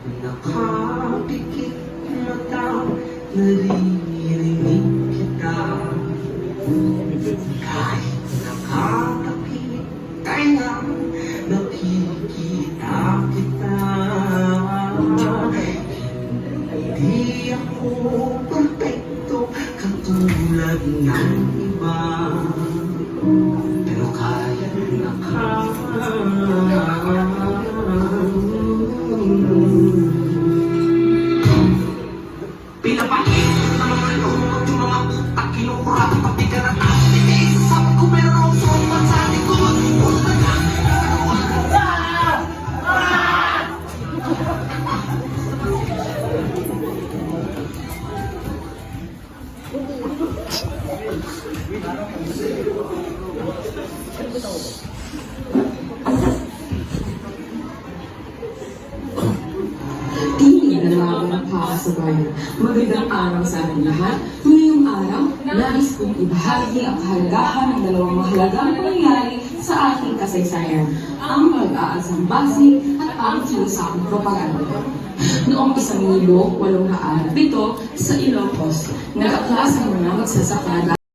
Nakapikit mata, naririnig kita. Kahit nakakapit tayo, nakikita kita. Hindi ako perfecto katulad ng iba, pero kaya pinapakit na mga lumot yung mga utak, kinukura pati ka na tayo. Sabi ko meron akong sobat sa likod. Punta ka! Tinig na laban para sa bayan. Magandang araw sa ating lahat. Ngayong araw, nais kong ibahagi ang kahalagahan ng dalawang mahalagang pangyayari sa ating kasaysayan, ang pag-aasang base at ang sinusakong propaganda. Noong 1807 sa Ilocos, nag-aklas ang mga magsasaka